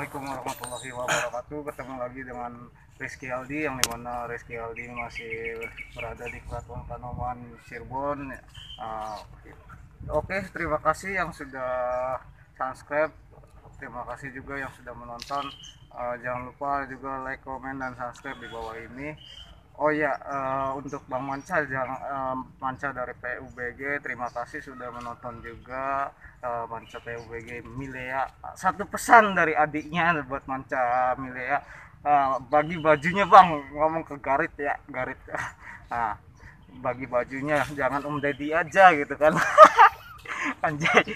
Assalamualaikum warahmatullahi wabarakatuh. Ketemu lagi dengan Rizky Aldi, yang dimana Rizky Aldi masih berada di Keraton Kanoman Cirebon. Oke, terima kasih yang sudah subscribe. Terima kasih juga yang sudah menonton. Jangan lupa juga like, komen, dan subscribe di bawah ini. Oh ya, untuk Bang Manca, Manca dari PUBG, terima kasih sudah menonton juga. Manca PUBG Milea, satu pesan dari adiknya buat Manca Milea, bagi bajunya Bang, ngomong ke Garit ya, Garit. Nah, bagi bajunya, jangan Om Deddy aja gitu kan. Anjay.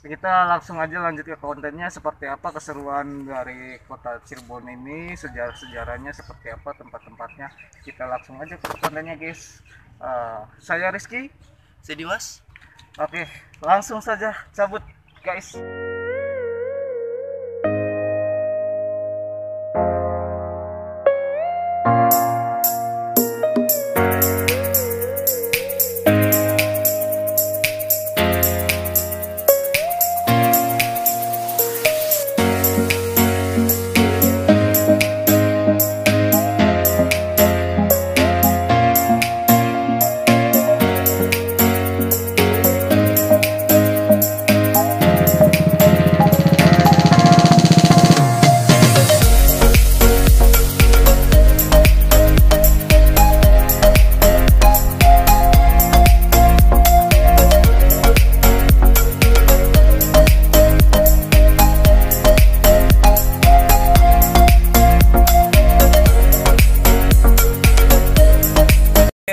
Kita langsung aja lanjut ke kontennya. Seperti apa keseruan dari kota Cirebon ini, sejarah-sejarahnya seperti apa, tempat-tempatnya. Kita langsung aja ke kontennya guys. Saya Rizky, saya Dimas. Oke, langsung saja cabut guys.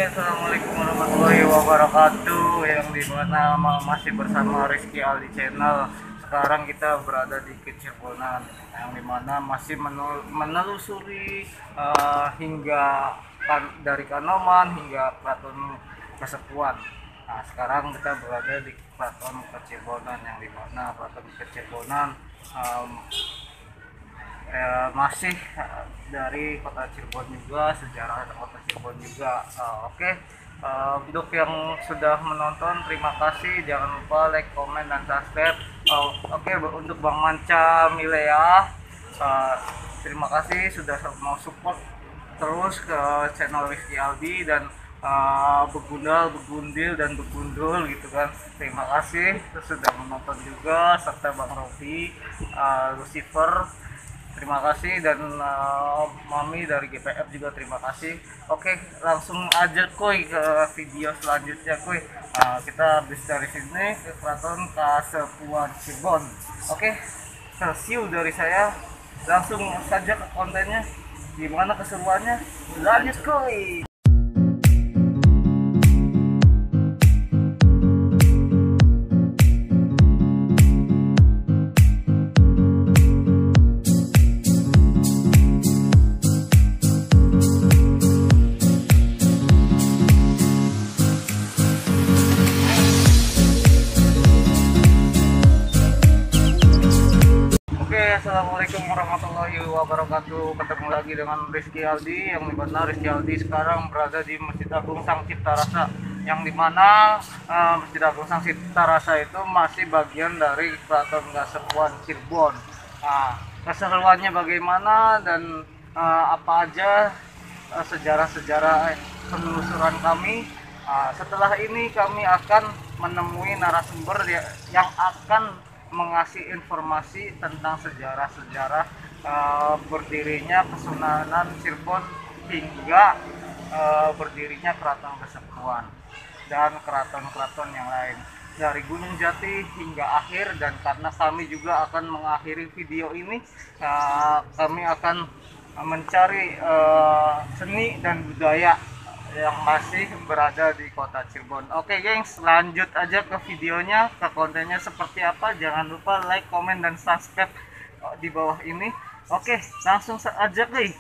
Assalamualaikum warahmatullahi wabarakatuh, yang dimana masih bersama Rizky Aldi Channel. Sekarang kita berada di Kecirbonan, yang dimana masih menelusuri hingga dari Kanoman hingga Keraton Kasepuan. Nah, sekarang kita berada di Keraton Kecirbonan, yang dimana Keraton Kecirbonan masih dari kota Cirebon juga, sejarah kota Cirebon juga. Oke. Untuk yang sudah menonton, terima kasih. Jangan lupa like, komen, dan subscribe. Oke, untuk Bang Manca Milea, terima kasih sudah mau support terus ke channel Rizky Aldi, dan begundil dan begundul gitu kan. Terima kasih sudah menonton juga, serta Bang Robi, Lucifer, terima kasih, dan Mami dari GPF juga terima kasih. Oke, langsung aja kuy ke video selanjutnya kuy. Kita habis dari sini ke Keraton Kasepuan Cirebon. Oke, see you dari saya. Langsung saja ke kontennya. Gimana keseruannya? Lanjut kuy. Assalamualaikum warahmatullahi wabarakatuh. Ketemu lagi dengan Rizky Aldi, yang dimana Rizky Aldi sekarang berada di Masjid Agung Sang Cipta Rasa, yang dimana Masjid Agung Sang Cipta Rasa itu masih bagian dari Keraton Kasepuan Cirebon. Keseruannya bagaimana dan apa aja sejarah-sejarah penelusuran kami. Setelah ini kami akan menemui narasumber yang akan mengasih informasi tentang sejarah-sejarah berdirinya Kesunanan Cirebon hingga berdirinya Keraton Kasepuan dan keraton-keraton yang lain dari Gunung Jati hingga akhir. Dan karena kami juga akan mengakhiri video ini, kami akan mencari seni dan budaya yang masih berada di kota Cirebon. Oke gengs, lanjut aja ke videonya, ke kontennya seperti apa. Jangan lupa like, komen, dan subscribe di bawah ini. Oke, langsung aja guys.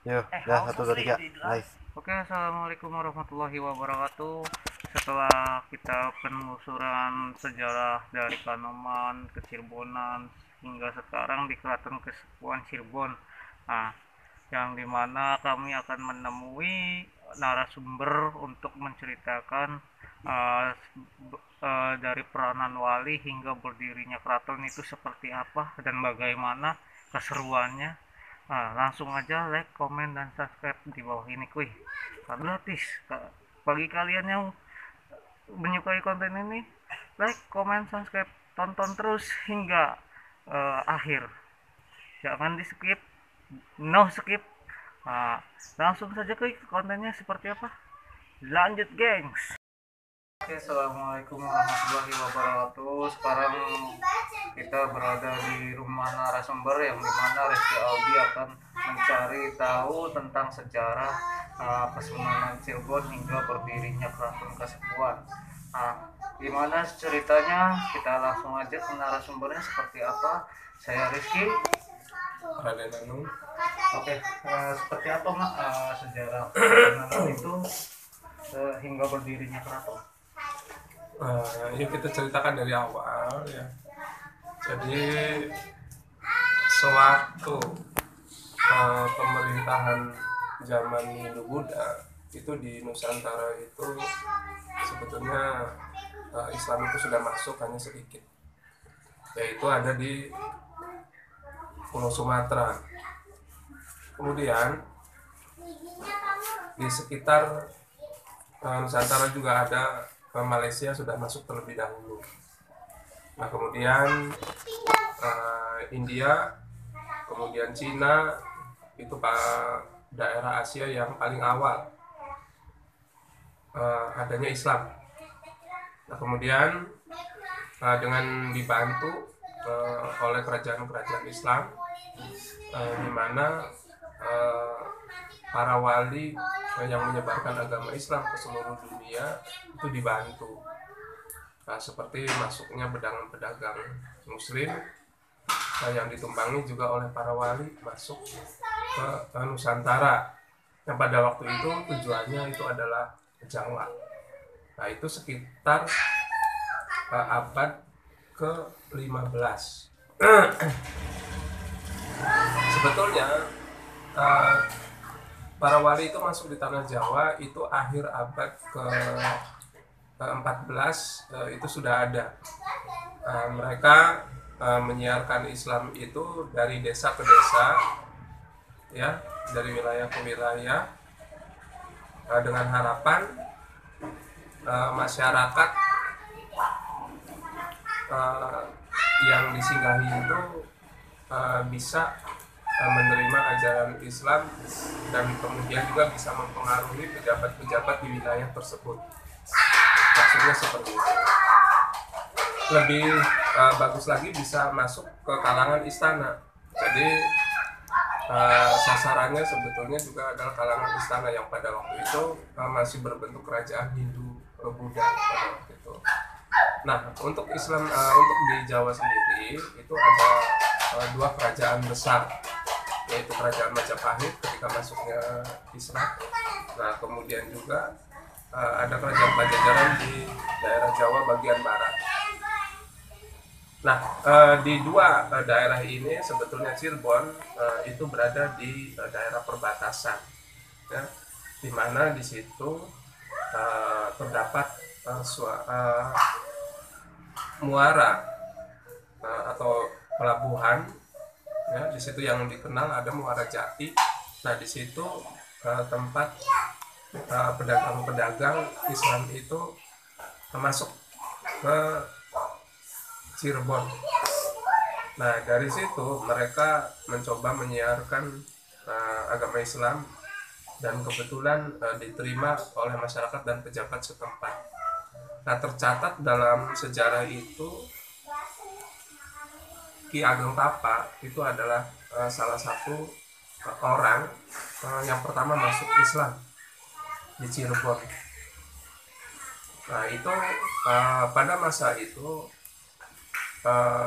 Yuk, ya, satu, dua, tiga. Nice. Oke, assalamualaikum warahmatullahi wabarakatuh. Setelah kita penelusuran sejarah dari Kanoman ke Cirebonan hingga sekarang di Keraton Kesepuan Cirebon, nah, yang dimana kami akan menemui narasumber untuk menceritakan dari peranan wali hingga berdirinya keraton itu seperti apa dan bagaimana keseruannya. Nah, langsung aja like, komen, dan subscribe di bawah ini kuy. Gratis. Bagi kalian yang menyukai konten ini, like, komen, subscribe, tonton terus hingga akhir. Jangan di skip, no skip. Nah, langsung saja kuy, kontennya seperti apa. Lanjut gengs. Oke, assalamualaikum warahmatullahi wabarakatuh. Sekarang kita berada di rumah narasumber yang dimana Rizky Aldi akan mencari tahu tentang sejarah Kesultanan Cirebon hingga berdirinya Keraton Kasepuhan. Nah, gimana ceritanya? Kita langsung aja ke narasumbernya seperti apa. Saya Rizky. Raden Anung. Oke, seperti apa Mak sejarah Kesultanan itu hingga berdirinya keraton? Yuk kita ceritakan dari awal ya. Jadi sewaktu pemerintahan zaman Hindu-Buddha itu di Nusantara itu sebetulnya Islam itu sudah masuk hanya sedikit, yaitu ada di Pulau Sumatera. Kemudian di sekitar Nusantara juga ada Malaysia sudah masuk terlebih dahulu. Nah kemudian India, kemudian Cina, itu daerah Asia yang paling awal adanya Islam. Nah kemudian dengan dibantu oleh kerajaan-kerajaan Islam, di mana para wali yang menyebarkan agama Islam ke seluruh dunia itu dibantu, seperti masuknya pedagang-pedagang Muslim yang ditumpangi juga oleh para wali masuk ke Nusantara, yang pada waktu itu tujuannya itu adalah Jawa. Nah itu sekitar abad ke-15. Sebetulnya para wali itu masuk di tanah Jawa itu akhir abad ke-14 itu sudah ada. Mereka menyiarkan Islam itu dari desa ke desa, ya, dari wilayah ke wilayah, dengan harapan masyarakat yang disinggahi itu bisa menerima ajaran Islam dan kemudian juga bisa mempengaruhi pejabat-pejabat di wilayah tersebut. Maksudnya seperti itu. Lebih bagus lagi bisa masuk ke kalangan istana. Jadi sasarannya sebetulnya juga adalah kalangan istana yang pada waktu itu masih berbentuk kerajaan Hindu Buddha pada waktu itu. Nah untuk Islam, untuk di Jawa sendiri itu ada dua kerajaan besar, yaitu kerajaan Majapahit ketika masuknya Islam. Nah kemudian juga ada kerajaan Pajajaran di daerah Jawa bagian barat. Nah di dua daerah ini sebetulnya Cirebon itu berada di daerah perbatasan, ya, di mana di situ terdapat muara atau pelabuhan, ya, di situ yang dikenal ada Muara Jati. Nah di situ tempat pedagang-pedagang Islam itu masuk ke Cirebon. Nah dari situ mereka mencoba menyiarkan agama Islam dan kebetulan diterima oleh masyarakat dan pejabat setempat. Nah tercatat dalam sejarah itu Ki Ageng Tapa itu adalah salah satu orang yang pertama masuk Islam di Cirebon. Nah itu pada masa itu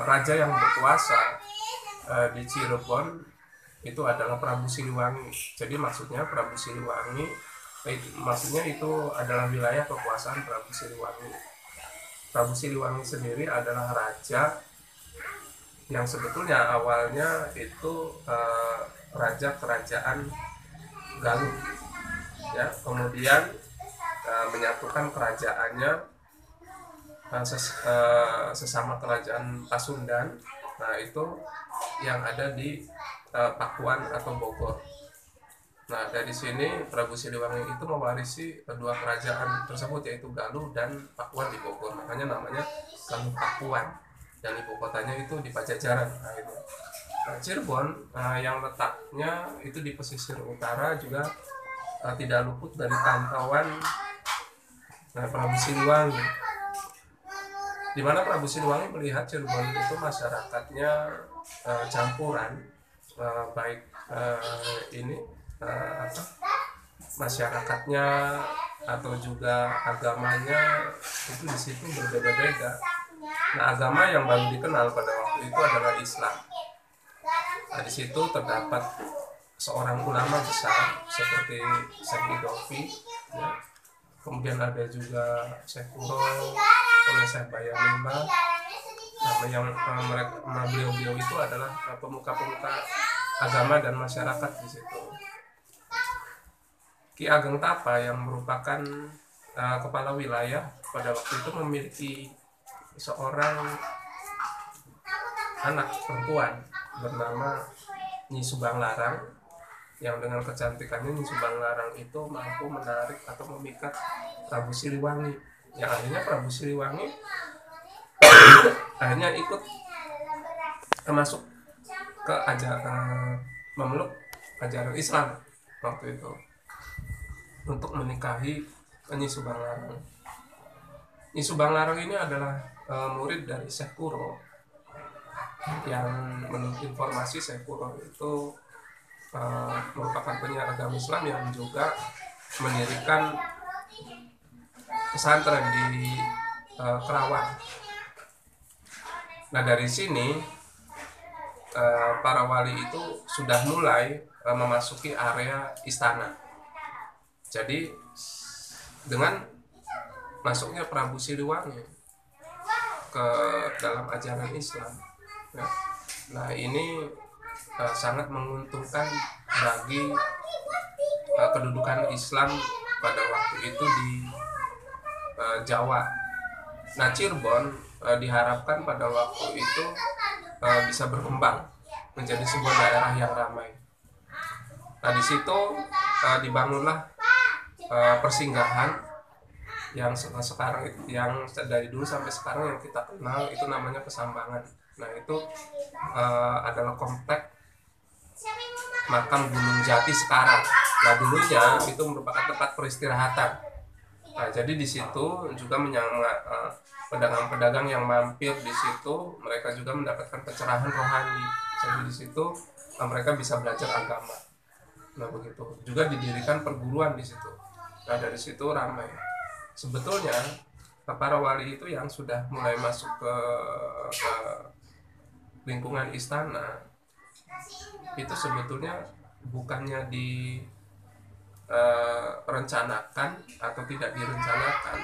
raja yang berkuasa di Cirebon itu adalah Prabu Siliwangi. Jadi maksudnya Prabu Siliwangi maksudnya itu adalah wilayah kekuasaan Prabu Siliwangi. Prabu Siliwangi sendiri adalah raja yang sebetulnya awalnya itu raja kerajaan Galuh, ya, kemudian menyatukan kerajaannya sesama kerajaan Pasundan. Nah, itu yang ada di Pakuan atau Bogor. Nah, dari sini Prabu Siliwangi itu mewarisi kedua kerajaan tersebut, yaitu Galuh dan Pakuan di Bogor. Makanya namanya Galuh Pakuan, dan ibu kotanya itu di Pajajaran. Nah, itu. Nah, Cirebon yang letaknya itu di pesisir utara juga tidak luput dari pantauan Prabu Siliwangi, di mana Prabu Siliwangi melihat Cirebon itu masyarakatnya campuran, baik ini masyarakatnya atau juga agamanya itu di situ berbeda-beda. Nah, agama yang baru dikenal pada waktu itu adalah Islam. Nah, di situ terdapat seorang ulama besar seperti Syekh Idofi, ya. Kemudian ada juga Syekh Kuro, oleh Syekh Bayamimba. Nah, yang beliau itu adalah pemuka-pemuka agama dan masyarakat di situ. Ki Ageng Tapa yang merupakan kepala wilayah pada waktu itu memiliki seorang anak perempuan bernama Nyi Subang Larang, yang dengan kecantikannya Nyi Subang Larang itu mampu menarik atau memikat Prabu Siliwangi, yang akhirnya Prabu Siliwangi akhirnya ikut termasuk ke memeluk ajaran Islam waktu itu untuk menikahi Nyi Subang Larang. Nyi Subang Larang ini adalah murid dari Syekh Kuro, yang menurut informasi Syekh Kuro itu merupakan penyiar agama Islam yang juga mendirikan pesantren di Kerawang. Nah, dari sini para wali itu sudah mulai memasuki area istana. Jadi dengan masuknya Prabu Siliwangi ke dalam ajaran Islam, ya, nah ini sangat menguntungkan bagi kedudukan Islam pada waktu itu di Jawa. Nah, Cirebon diharapkan pada waktu itu bisa berkembang menjadi sebuah daerah yang ramai. Nah, di situ dibangunlah persinggahan yang sekarang, yang dari dulu sampai sekarang yang kita kenal itu namanya Kesambangan. Nah, itu adalah komplek makam Gunung Jati sekarang. Nah, dulunya itu merupakan tempat peristirahatan. Nah, jadi di situ juga pedagang-pedagang yang mampir di situ, mereka juga mendapatkan pencerahan rohani. Jadi di situ mereka bisa belajar agama. Nah, begitu. Juga didirikan perguruan di situ. Nah, dari situ ramai. Sebetulnya para wali itu yang sudah mulai masuk ke lingkungan istana itu sebetulnya bukannya direncanakan atau tidak direncanakan.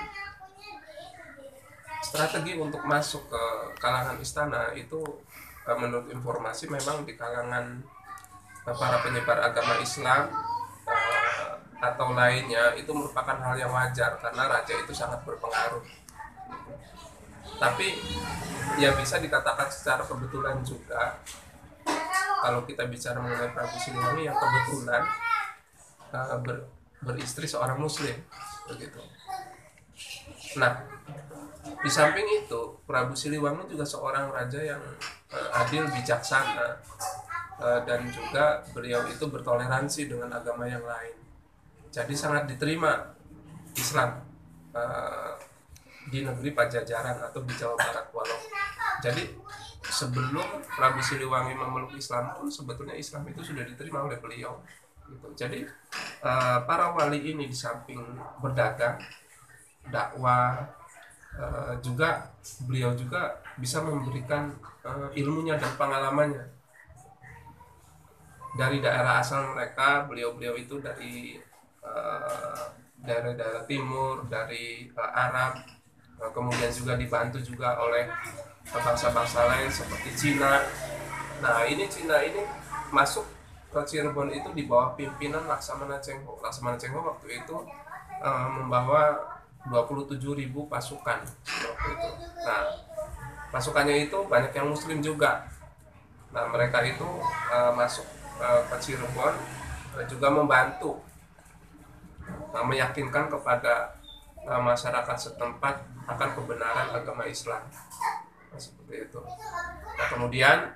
Strategi untuk masuk ke kalangan istana itu menurut informasi memang di kalangan para penyebar agama Islam atau lainnya itu merupakan hal yang wajar karena raja itu sangat berpengaruh. Tapi ya bisa dikatakan secara kebetulan juga kalau kita bicara mengenai Prabu Siliwangi yang kebetulan beristri seorang muslim begitu. Nah, di samping itu Prabu Siliwangi juga seorang raja yang adil, bijaksana, dan juga beliau itu bertoleransi dengan agama yang lain. Jadi sangat diterima Islam di negeri Pajajaran atau di Jawa Barat walau. Jadi sebelum Prabu Siliwangi memeluk Islam pun sebetulnya Islam itu sudah diterima oleh beliau. Gitu. Jadi para wali ini di samping berdagang, dakwah, juga beliau juga bisa memberikan ilmunya dan pengalamannya. dari daerah asal mereka. Beliau-beliau itu dari daerah-daerah timur, dari Arab. Kemudian juga dibantu juga oleh bangsa-bangsa lain seperti Cina. Nah, ini Cina ini masuk ke Cirebon itu di bawah pimpinan Laksamana Cheng Ho. Laksamana Cheng Ho waktu itu membawa 27.000 pasukan waktu itu. Nah, pasukannya itu banyak yang muslim juga. Nah, mereka itu masuk ke Cirebon juga membantu meyakinkan kepada masyarakat setempat akan kebenaran agama Islam. Nah, seperti itu. Nah, kemudian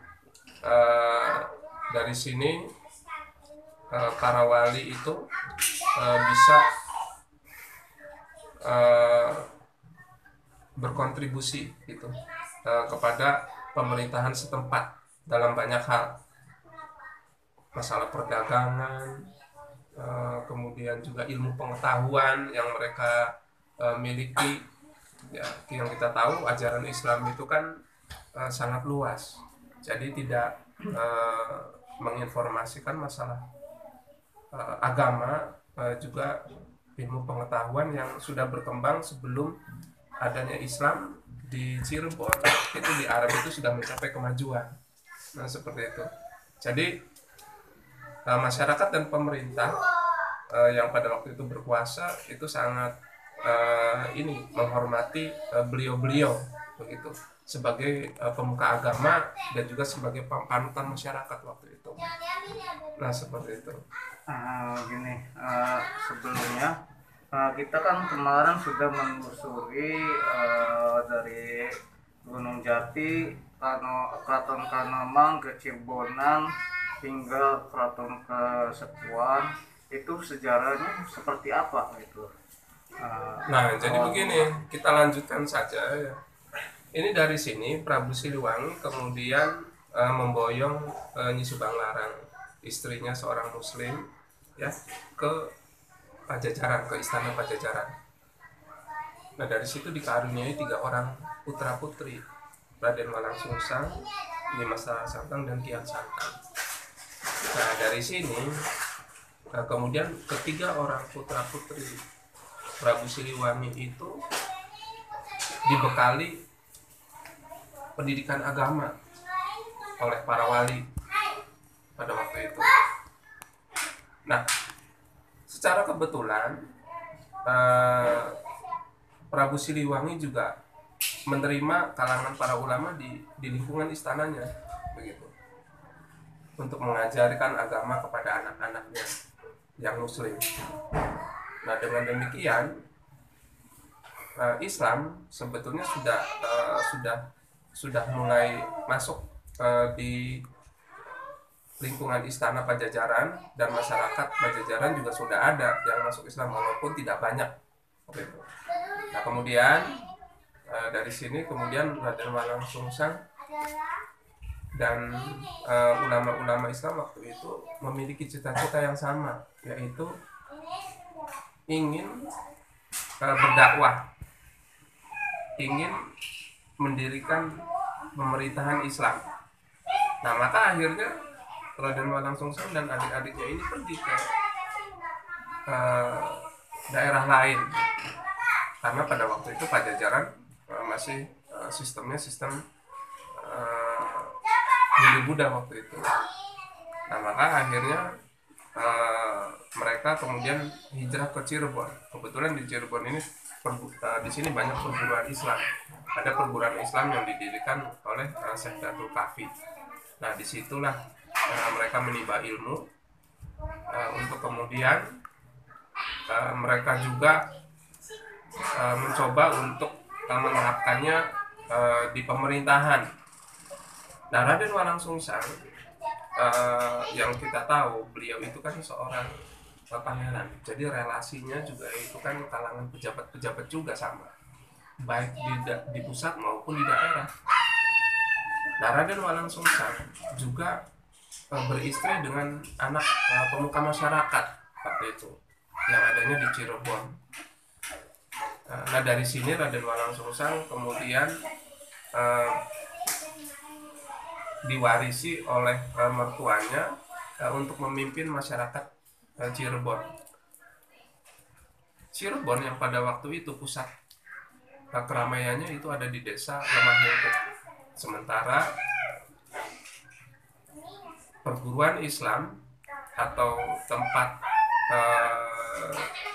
dari sini para wali itu bisa berkontribusi gitu kepada pemerintahan setempat dalam banyak hal, masalah perdagangan, kemudian juga ilmu pengetahuan yang mereka miliki. Ya, yang kita tahu ajaran Islam itu kan sangat luas, jadi tidak menginformasikan masalah agama, juga ilmu pengetahuan yang sudah berkembang sebelum adanya Islam di Cirebon. Itu di Arab itu sudah mencapai kemajuan. Nah, seperti itu. Jadi masyarakat dan pemerintah yang pada waktu itu berkuasa itu sangat menghormati beliau-beliau begitu sebagai pemuka agama dan juga sebagai panutan masyarakat waktu itu. Nah, seperti itu. Sebelumnya kita kan kemarin sudah menelusuri dari Gunung Jati, Keraton Kanoman, ke Cirebonan hingga Keraton Kasepuhan. Itu sejarahnya seperti apa itu? Nah, jadi begini, kita lanjutkan saja ya. Ini dari sini Prabu Siliwangi kemudian memboyong Nyi Subanglarang, istrinya seorang muslim ya, ke Pajajaran, ke istana Pajajaran. Nah, dari situ dikaruniai 3 orang putra putri, Raden Walang Sungsang, Nimas Rara Santang, dan Kian Santang. Nah, dari sini kemudian ketiga orang putra putri Prabu Siliwangi itu dibekali pendidikan agama oleh para wali pada waktu itu. Nah, secara kebetulan Prabu Siliwangi juga menerima kalangan para ulama di lingkungan istananya begitu, untuk mengajarkan agama kepada anak-anaknya yang muslim. Nah, dengan demikian Islam sebetulnya sudah mulai masuk di lingkungan istana Pajajaran, dan masyarakat Pajajaran juga sudah ada yang masuk Islam walaupun tidak banyak. Nah, kemudian dari sini kemudian Raden Walang Sungsang dan ulama-ulama Islam waktu itu memiliki cita-cita yang sama, yaitu ingin berdakwah, ingin mendirikan pemerintahan Islam. Nah, maka akhirnya Raden Walang Sungsang dan adik-adiknya ini pergi ke daerah lain, karena pada waktu itu Pajajaran masih sistemnya sistem Hindu-Buddha waktu itu. Nah, maka akhirnya mereka kemudian hijrah ke Cirebon. Kebetulan di Cirebon ini di sini banyak perguruan Islam. Ada perguruan Islam yang didirikan oleh Syekh Datul Kafi. Nah, disitulah mereka menimba ilmu untuk kemudian mereka juga mencoba untuk menerapkannya di pemerintahan. Nah, Raden Walang Sungsang yang kita tahu beliau itu kan seorang pangeran, jadi relasinya juga itu kan kalangan pejabat-pejabat juga sama, baik di pusat maupun di daerah. Nah, Raden Walang Sungsang juga beristri dengan anak pemuka masyarakat waktu itu yang adanya di Cirebon. Nah, dari sini Raden Walang Sungsang kemudian diwarisi oleh mertuanya untuk memimpin masyarakat Cirebon. Cirebon yang pada waktu itu pusat keramaiannya itu ada di desa Lemah Mungkuk. Sementara perguruan Islam atau tempat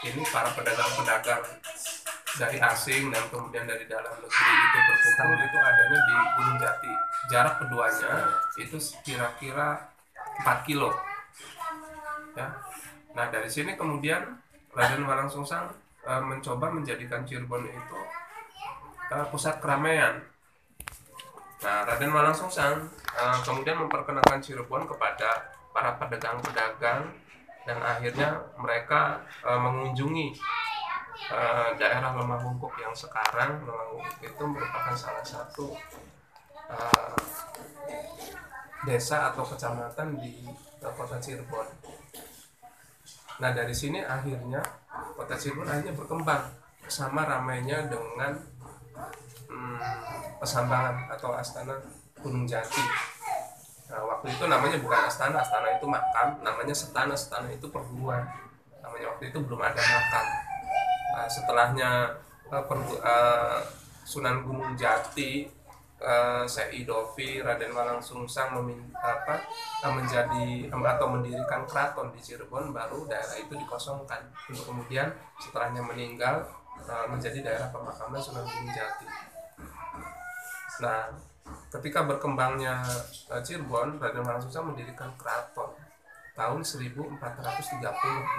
ini para pedagang-pedagang dari asing dan kemudian dari dalam negeri itu berkumpul itu adanya di Gunung Jati. Jarak keduanya itu kira-kira 4 kilo. Ya. Nah dari sini kemudian Raden Walang Sungsang mencoba menjadikan Cirebon itu pusat keramaian. Nah Raden Walang Sungsang kemudian memperkenalkan Cirebon kepada para pedagang-pedagang dan akhirnya mereka mengunjungi daerah Lemah Mungkuk yang sekarang Lemah Mungkuk itu merupakan salah satu desa atau kecamatan di kota Cirebon. Nah dari sini akhirnya kota Cirebon akhirnya berkembang sama ramainya dengan Pesambangan atau Astana Gunung Jati. Nah, waktu itu namanya bukan astana itu makam, namanya setana itu perguruan. Namanya waktu itu belum ada makam. Nah, setelahnya Sunan Gunung Jati, Syekh Idofi, Raden Walang Sungsang menjadi atau mendirikan keraton di Cirebon, baru daerah itu dikosongkan untuk kemudian setelahnya meninggal menjadi daerah pemakaman Sunan Gunung Jati. Nah, ketika berkembangnya Cirebon, Raden Walang Sungsang mendirikan keraton tahun 1430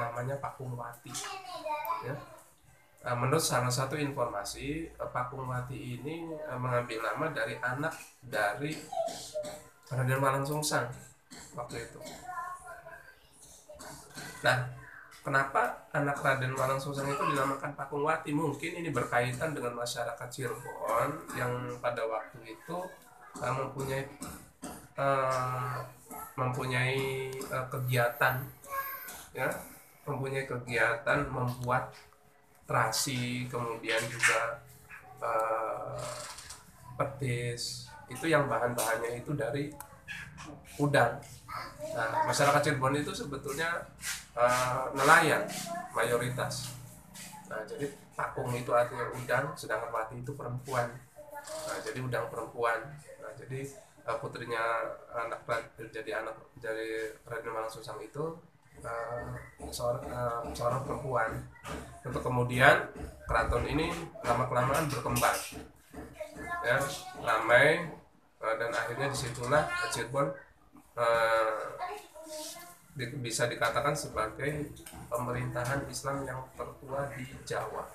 namanya Pakungwati. Ya. Menurut salah satu informasi, Pakungwati ini mengambil nama dari anak dari Raden Walang Sungsang waktu itu. Nah, kenapa anak Raden Walang Sungsang itu dinamakan Pakungwati? Mungkin ini berkaitan dengan masyarakat Cirebon yang pada waktu itu mempunyai kegiatan, ya, mempunyai kegiatan membuat terasi, kemudian juga petis. Itu yang bahan-bahannya itu dari udang. Nah, masyarakat Cirebon itu sebetulnya nelayan mayoritas. Nah, jadi pakung itu artinya udang, sedangkan wati itu perempuan. Nah, jadi udang perempuan. Nah, jadi putrinya anak dari Raden Walang Sungsang itu seorang perempuan. Untuk kemudian keraton ini lama-kelamaan berkembang, ya, ramai, dan akhirnya disitulah Cirebon bisa dikatakan sebagai pemerintahan Islam yang tertua di Jawa.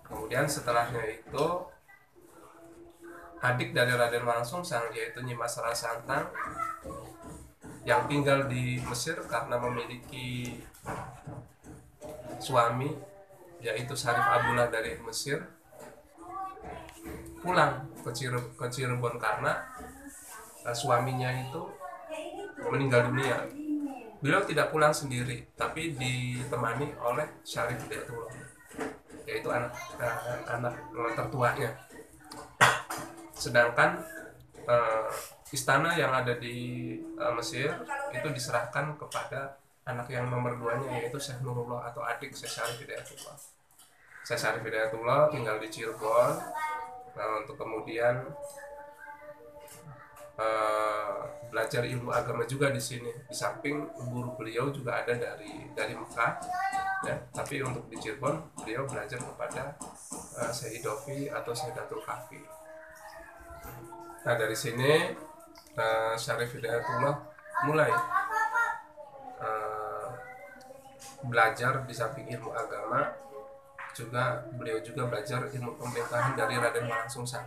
Kemudian setelahnya itu adik dari Raden Walang Sungsang yaitu Nyimas Rara Santang yang tinggal di Mesir karena memiliki suami yaitu Syarif Abdullah dari Mesir, pulang ke Cirebon karena suaminya itu meninggal dunia. Beliau tidak pulang sendiri, tapi ditemani oleh Syarif Hidayatullah, yaitu anak tertuanya. Sedangkan istana yang ada di Mesir itu diserahkan kepada anak yang nomor 2-nya, yaitu Syekh Nurullah atau adik Syekh Syarif Hidayatullah. Syekh Syarif Hidayatullah tinggal di Cirebon, untuk kemudian belajar ilmu agama juga di sini. Di samping guru beliau juga ada dari Mekah, ya. Tapi untuk di Cirebon beliau belajar kepada Syekh Idofi atau Syekh Datul Kafi. Nah dari sini Syarif Hidayatullah mulai belajar di samping ilmu agama beliau juga belajar ilmu pemerintahan dari Raden Walang Sungsang.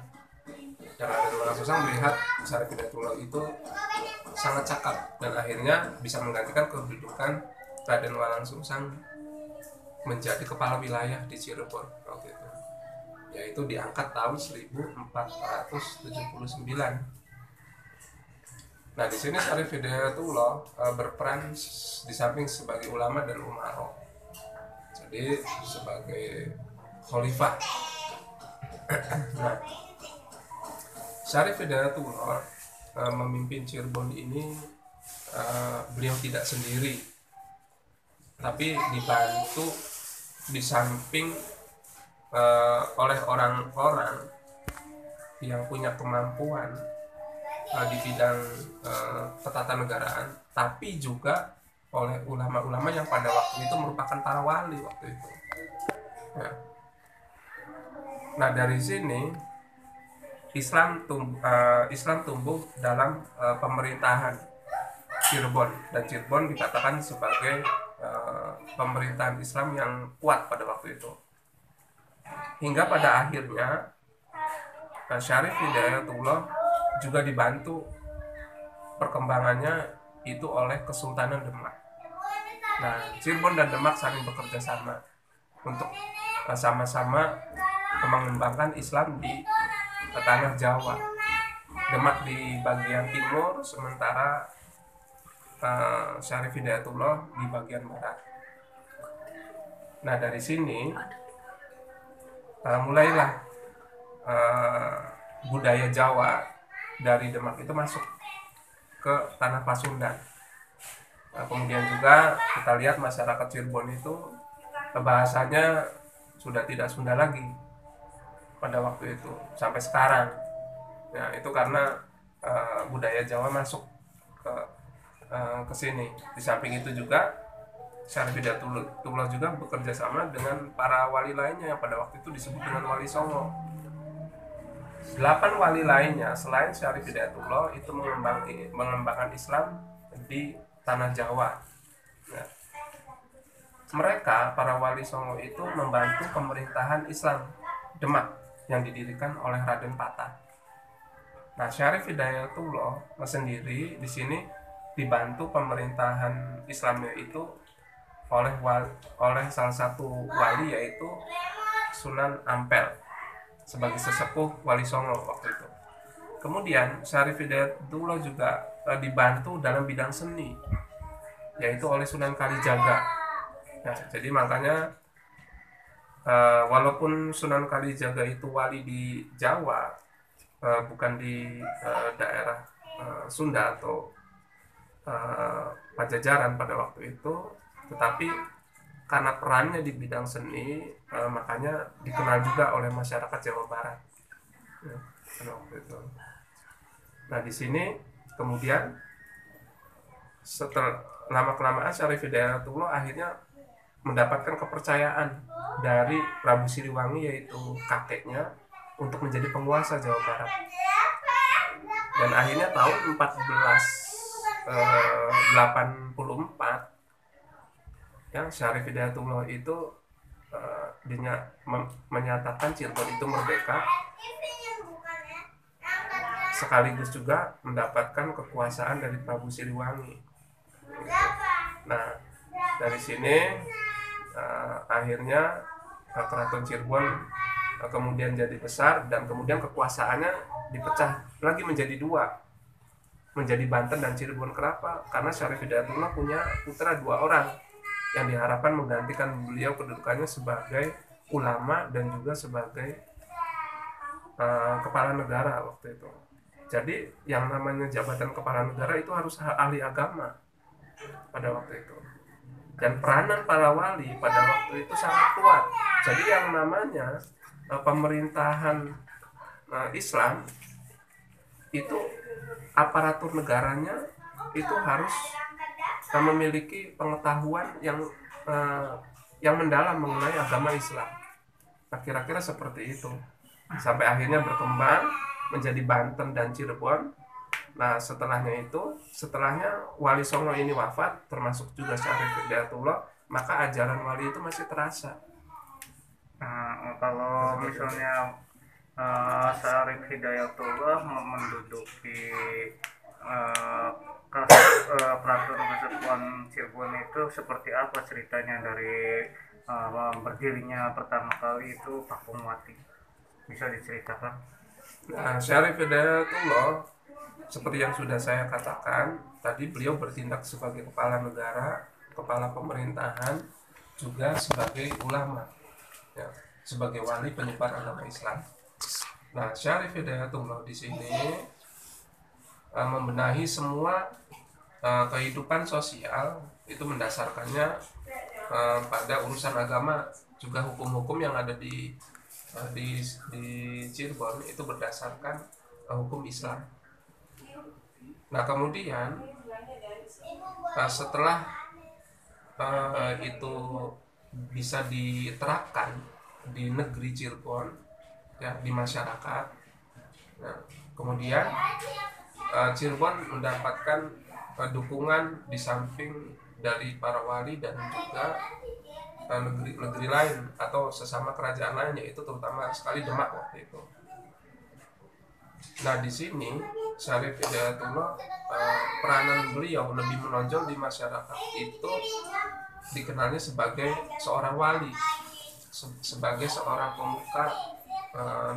Dan Raden Walang Sungsang melihat Syarif Hidayatullah itu sangat cakap dan akhirnya bisa menggantikan kedudukan Raden Walang Sungsang menjadi kepala wilayah di Cirebon waktu itu, yaitu diangkat tahun 1479. Nah di sini Syarif Hidayatullah berperan di samping sebagai ulama dan umaro, jadi sebagai khalifah. Nah, Syarif Hidayatullah memimpin Cirebon ini beliau tidak sendiri, tapi dibantu di samping oleh orang-orang yang punya kemampuan di bidang ketatanegaraan, tapi juga oleh ulama-ulama yang pada waktu itu merupakan para wali waktu itu. Ya. Nah dari sini Islam tumbuh dalam pemerintahan Cirebon, dan Cirebon dikatakan sebagai pemerintahan Islam yang kuat pada waktu itu. Hingga pada akhirnya Syarif Hidayatullah juga dibantu perkembangannya itu oleh Kesultanan Demak. Nah, Cirebon dan Demak saling bekerja sama untuk sama-sama mengembangkan Islam di tanah Jawa. Demak di bagian timur, sementara Syarif Hidayatullah di bagian barat. Nah dari sini mulailah budaya Jawa dari Demak itu masuk ke tanah Pasundan. Nah, kemudian juga kita lihat masyarakat Cirebon itu bahasanya sudah tidak Sunda lagi pada waktu itu sampai sekarang. Nah itu karena budaya Jawa masuk ke sini. Di samping itu juga Syarif Hidayatullah juga bekerja sama dengan para wali lainnya yang pada waktu itu disebut dengan Wali Songo. 8 wali lainnya selain Syarif Hidayatullah itu mengembangkan Islam di tanah Jawa. Nah, mereka para Wali Songo itu membantu pemerintahan Islam Demak yang didirikan oleh Raden Patah. Nah, Syarif Hidayatullah sendiri di sini dibantu pemerintahan Islamnya itu oleh salah satu wali, yaitu Sunan Ampel sebagai sesepuh Wali Songo waktu itu. Kemudian Syarif Hidayatullah juga dibantu dalam bidang seni, yaitu oleh Sunan Kalijaga. Nah, jadi makanya walaupun Sunan Kalijaga itu wali di Jawa, bukan di daerah Sunda atau Pajajaran pada waktu itu, tetapi karena perannya di bidang seni, makanya dikenal juga oleh masyarakat Jawa Barat ya, pada waktu itu. Nah di sini kemudian setelah lama-kelamaan Syarif Hidayatullah akhirnya mendapatkan kepercayaan dari Prabu Siliwangi, yaitu kakeknya, untuk menjadi penguasa Jawa Barat. Dan akhirnya tahun 1484 ya, Syarif Hidayatullah itu menyatakan Cirebon itu merdeka, sekaligus juga mendapatkan kekuasaan dari Prabu Siliwangi. Nah dari sini akhirnya Keraton Cirebon kemudian jadi besar, dan kemudian kekuasaannya dipecah lagi menjadi dua, menjadi Banten dan Cirebon. Kenapa? Karena Syarif Hidayatullah punya putra 2 orang yang diharapkan menggantikan beliau kedudukannya sebagai ulama dan juga sebagai kepala negara waktu itu. Jadi yang namanya jabatan kepala negara itu harus ahli agama pada waktu itu. Dan peranan para wali pada waktu itu sangat kuat. Jadi yang namanya pemerintahan Islam itu aparatur negaranya itu harus memiliki pengetahuan yang mendalam mengenai agama Islam. Nah, kira-kira seperti itu. Sampai akhirnya berkembang menjadi Banten dan Cirebon. Nah, setelahnya Wali Songo ini wafat, termasuk juga Syarif Hidayatullah, maka ajaran wali itu masih terasa. Nah, kalau misalnya Syarif Hidayatullah menduduki peraturan Kesatuan Cirebon itu seperti apa ceritanya dari berdirinya pertama kali itu Pakumbwati, bisa diceritakan? Nah, Syarif Hidayatullah seperti yang sudah saya katakan tadi, beliau bertindak sebagai kepala negara, kepala pemerintahan, juga sebagai ulama, ya, sebagai wali penyebar agama Islam. Nah, Syarif Hidayatullah di sini membenahi semua kehidupan sosial itu mendasarkannya pada urusan agama. Juga hukum-hukum yang ada di Cirebon itu berdasarkan hukum Islam. Nah kemudian setelah itu bisa diterapkan di negeri Cirebon, ya, di masyarakat. Nah, kemudian Cirebon mendapatkan dukungan di samping dari para wali dan juga negeri-negeri lain atau sesama kerajaan lain, yaitu terutama sekali Demak waktu itu. Nah di sini Syarif Hidayatullah, peranan beliau lebih menonjol di masyarakat itu dikenalnya sebagai seorang wali, sebagai seorang pemuka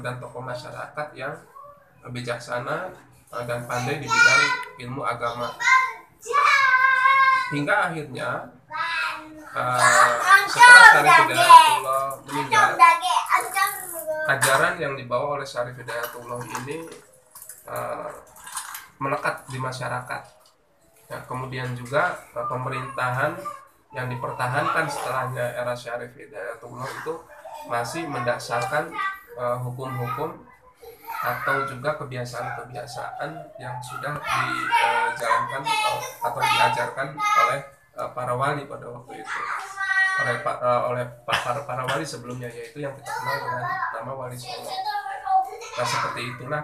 dan tokoh masyarakat yang bijaksana dan pandai di bidang ilmu agama. Hingga akhirnya setelah Syarif Hidayatullah meninggal, ajaran yang dibawa oleh Syarif Hidayatullah ini melekat di masyarakat. Ya, kemudian juga pemerintahan yang dipertahankan setelahnya era Syarif Hidayatullah itu masih mendasarkan hukum-hukum atau juga kebiasaan-kebiasaan yang sudah dijalankan atau diajarkan oleh para wali pada waktu itu, oleh para wali sebelumnya, yaitu yang kita kenal dengan nama Wali Songo. Nah seperti itulah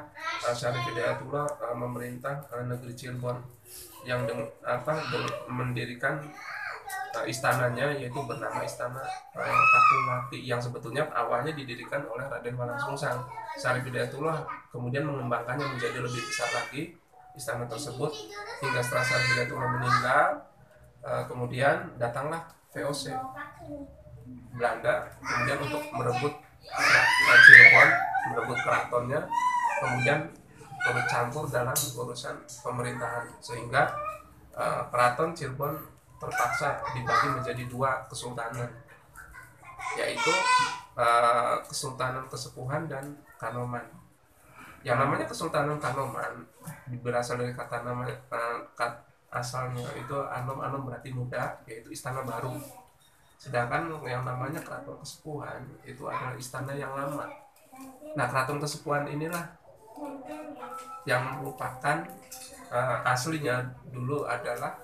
Syarif Hidayatullah memerintah negeri Cirebon yang mendirikan istananya, yaitu bernama Istana Pakuwati, yang sebetulnya awalnya didirikan oleh Raden Walang Sungsang. Syarif Hidayatullah kemudian mengembangkannya menjadi lebih besar lagi istana tersebut, hingga setelah Syarif Hidayatullah meninggal, kemudian datanglah VOC Belanda kemudian untuk merebut Cirebon, merebut keratonnya, kemudian turut campur dalam urusan pemerintahan, sehingga keraton Cirebon terpaksa dibagi menjadi dua kesultanan, yaitu Kesultanan Kesepuhan dan Kanoman. Yang namanya Kesultanan Kanoman berasal dari kata nama asalnya itu anom berarti muda, yaitu istana baru. Sedangkan yang namanya Keraton Kesepuhan itu adalah istana yang lama. Nah Keraton Kesepuhan inilah yang merupakan aslinya dulu adalah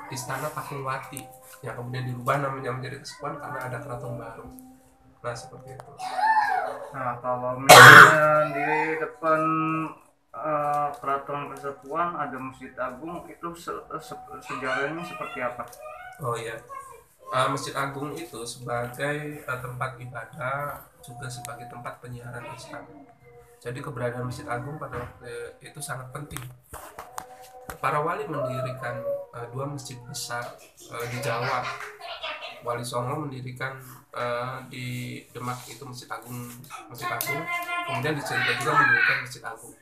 Istana Pakuwati, yang kemudian dirubah namanya menjadi Kesepuhan karena ada keraton baru. Nah seperti itu. Nah kalau misalnya di depan Keraton Kesepuhan ada Masjid Agung, itu sejarahnya seperti apa? Oh iya, Masjid Agung itu sebagai tempat ibadah, juga sebagai tempat penyiaran Islam. Jadi keberadaan Masjid Agung pada waktu itu sangat penting. Para wali mendirikan dua masjid besar di Jawa. Wali Songo mendirikan di Demak itu Masjid Agung, kemudian di Cirebon juga mendirikan Masjid Agung.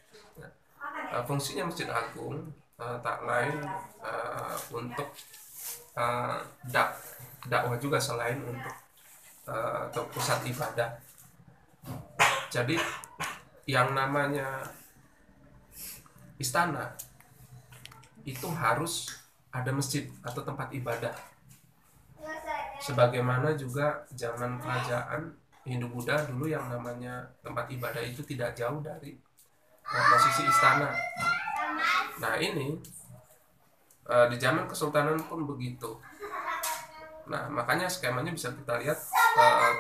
Fungsinya Masjid Agung tak lain untuk dakwah juga, selain untuk pusat ibadah. Jadi yang namanya istana itu harus ada masjid atau tempat ibadah. Sebagaimana juga zaman kerajaan Hindu-Buddha dulu yang namanya tempat ibadah itu tidak jauh dari posisi istana. Nah ini di zaman Kesultanan pun begitu. Nah makanya skemanya bisa kita lihat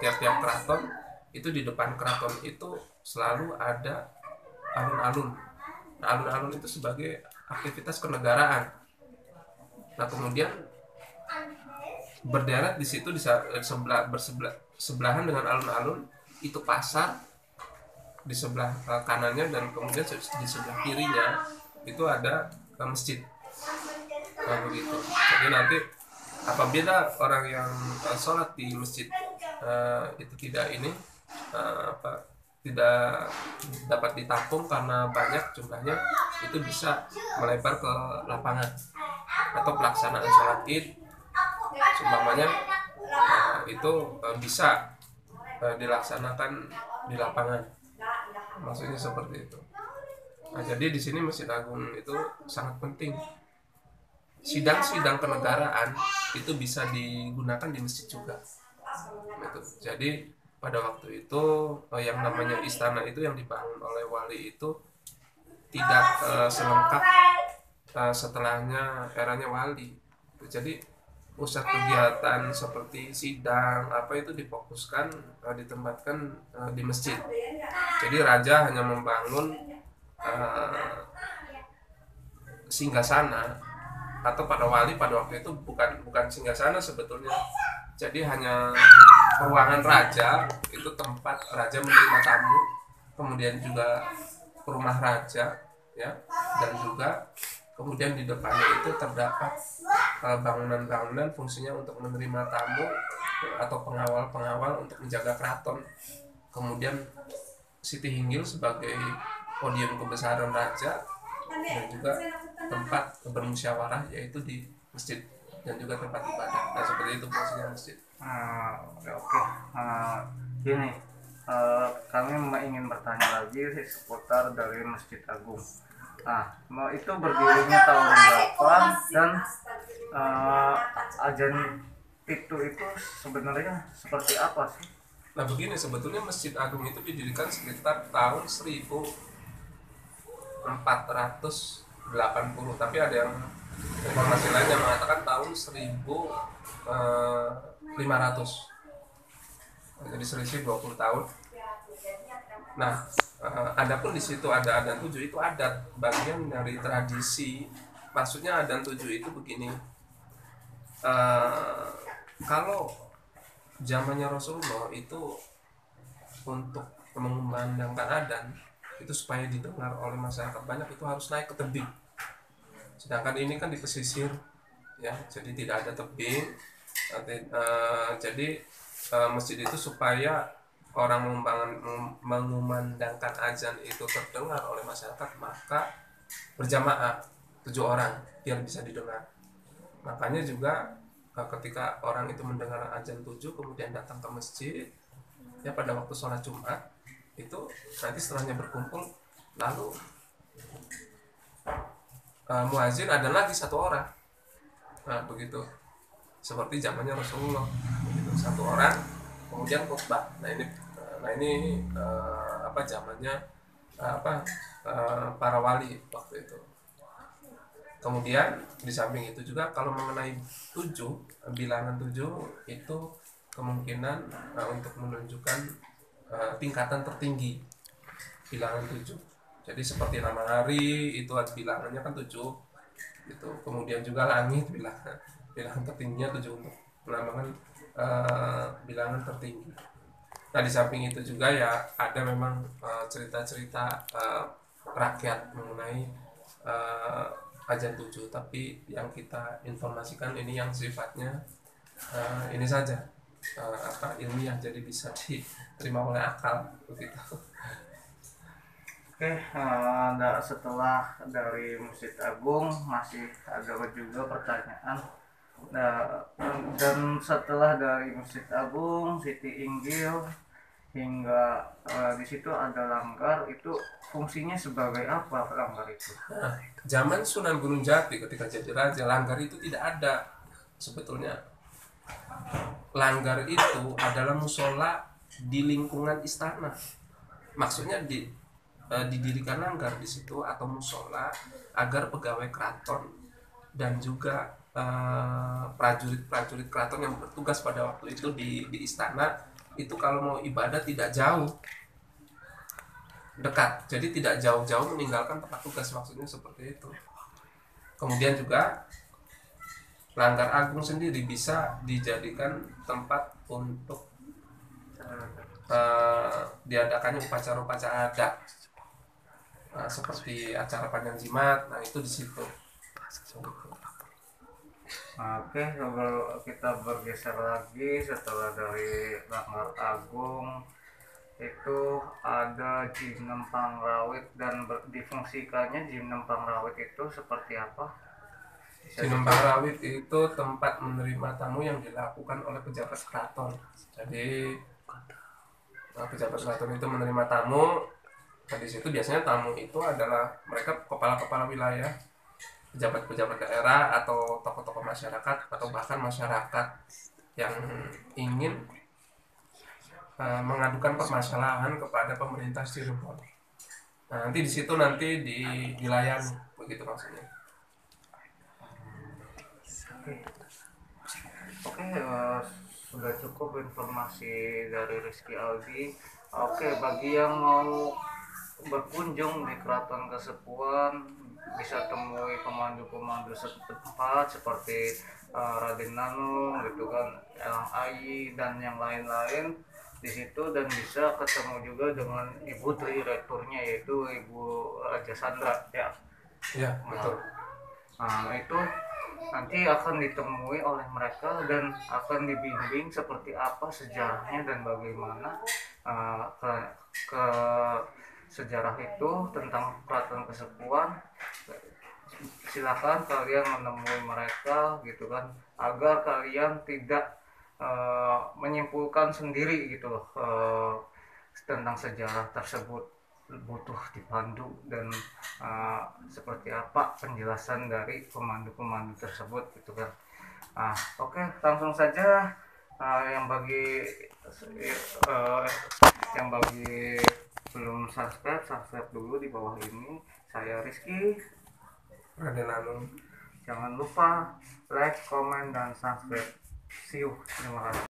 tiap-tiap keraton itu di depan keraton itu selalu ada alun-alun. Nah alun-alun itu sebagai aktivitas kenegaraan. Nah kemudian berderet di situ bersebelahan dengan alun-alun itu pasar di sebelah kanannya, dan kemudian di sebelah kirinya itu ada masjid. Nah begitu. Jadi nanti apabila orang yang sholat di masjid itu tidak dapat ditampung karena banyak jumlahnya, itu bisa melebar ke lapangan, atau pelaksanaan sholat id seumpamanya itu bisa dilaksanakan di lapangan, maksudnya seperti itu. Nah jadi di sini Masjid Agung itu sangat penting sidang-sidang kenegaraan itu bisa digunakan di masjid juga gitu. Jadi pada waktu itu yang namanya istana itu yang dibangun oleh wali itu tidak selengkap setelahnya eranya wali. Jadi pusat kegiatan seperti sidang apa itu difokuskan ditempatkan di masjid. Jadi raja hanya membangun singgasana, atau pada wali pada waktu itu bukan singgasana sebetulnya. Jadi hanya ruangan raja, itu tempat raja menerima tamu, kemudian juga rumah raja ya, dan juga kemudian di depannya itu terdapat bangunan-bangunan fungsinya untuk menerima tamu atau pengawal-pengawal untuk menjaga keraton. Kemudian Siti Hinggil sebagai podium kebesaran raja, dan juga tempat bermusyawarah yaitu di masjid, dan juga tempat ibadah. Nah seperti itu fungsinya masjid. Oke. Gini, kami ingin bertanya lagi seputar dari Masjid Agung. Itu berdirinya tahun berapa, dan ajan itu sebenarnya seperti apa sih? Nah begini, sebetulnya Masjid Agung itu didirikan sekitar tahun 1480, tapi ada yang informasi lain yang mengatakan tahun 1500. Jadi selisih 20 tahun. Nah, adapun di situ ada adan 7 itu adat bagian dari tradisi. Maksudnya adan 7 itu begini. Kalau zamannya Rasulullah itu untuk mengumandangkan adan itu supaya didengar oleh masyarakat banyak itu harus naik ke tebing. Sedangkan ini kan di pesisir ya, jadi tidak ada tebing. Jadi masjid itu supaya orang mengumandangkan azan itu terdengar oleh masyarakat, maka berjamaah 7 orang biar bisa didengar. Makanya juga ketika orang itu mendengar azan 7 kemudian datang ke masjid ya pada waktu sholat Jumat, itu nanti setelahnya berkumpul, lalu muazin ada lagi 1 orang. Nah begitu, seperti zamannya Rasulullah, begitu 1 orang kemudian khutbah. Nah ini zamannya para wali waktu itu. Kemudian di samping itu juga kalau mengenai 7, bilangan 7 itu kemungkinan untuk menunjukkan tingkatan tertinggi bilangan 7. Jadi seperti nama hari itu bilangannya kan 7 gitu. Kemudian juga langit bilangan tertingginya 7 untuk melambangkan bilangan tertinggi. Nah di samping itu juga ya ada memang cerita-cerita rakyat mengenai azan 7, tapi yang kita informasikan ini yang sifatnya ini saja ilmiah, jadi bisa diterima oleh akal begitu. Oke, setelah dari Masjid Agung masih ada juga pertanyaan. Dan setelah dari Masjid Agung, Siti Inggil hingga di situ ada Langgar, itu fungsinya sebagai apa Langgar itu? Nah, zaman Sunan Gunung Jati ketika jadi raja, Langgar itu tidak ada sebetulnya. Langgar itu adalah musola di lingkungan istana. Maksudnya didirikan langgar di situ atau musola agar pegawai keraton dan juga prajurit-prajurit keraton yang bertugas pada waktu itu di istana itu kalau mau ibadah tidak jauh, dekat. Jadi tidak jauh-jauh meninggalkan tempat tugas, maksudnya seperti itu. Kemudian juga Langgar Agung sendiri bisa dijadikan tempat untuk diadakannya upacara-upacara adat, seperti acara panjang jimat. Nah itu di situ. Oke, kalau kita bergeser lagi setelah dari Langgar Agung itu ada Jinem Pangrawit, dan difungsikannya Jinem Pangrawit itu seperti apa? Jinem Pangrawit itu tempat menerima tamu yang dilakukan oleh pejabat keraton. Jadi pejabat keraton itu menerima tamu. Nah, di situ biasanya tamu itu adalah mereka kepala-kepala wilayah pejabat-pejabat daerah atau tokoh-tokoh masyarakat atau bahkan masyarakat yang ingin mengadukan permasalahan kepada pemerintah Cirebon. Nah, nanti di situ dilayani begitu maksudnya. Oke, sudah cukup informasi dari Rizky Aldi. Oke, bagi yang mau berkunjung di Keraton Kasepuhan bisa temui pemandu-pemandu setempat seperti Raden Nanung gitu kan, Elang Ayi dan yang lain-lain di situ, dan bisa ketemu juga dengan Ibu Direkturnya yaitu Ibu Raja Sandra ya. Ya, betul. Nah, itu nanti akan ditemui oleh mereka dan akan dibimbing seperti apa sejarahnya dan bagaimana ke sejarah itu tentang Keraton Kasepuhan. Silakan kalian menemui mereka gitu kan, agar kalian tidak menyimpulkan sendiri gitu loh tentang sejarah tersebut, butuh dipandu dan seperti apa penjelasan dari pemandu-pemandu tersebut gitu kan. Oke, langsung saja yang bagi yang bagi belum subscribe dulu di bawah ini. Saya Rizky. Raden Nanung. Jangan lupa like, comment, dan subscribe. See you. Terima kasih.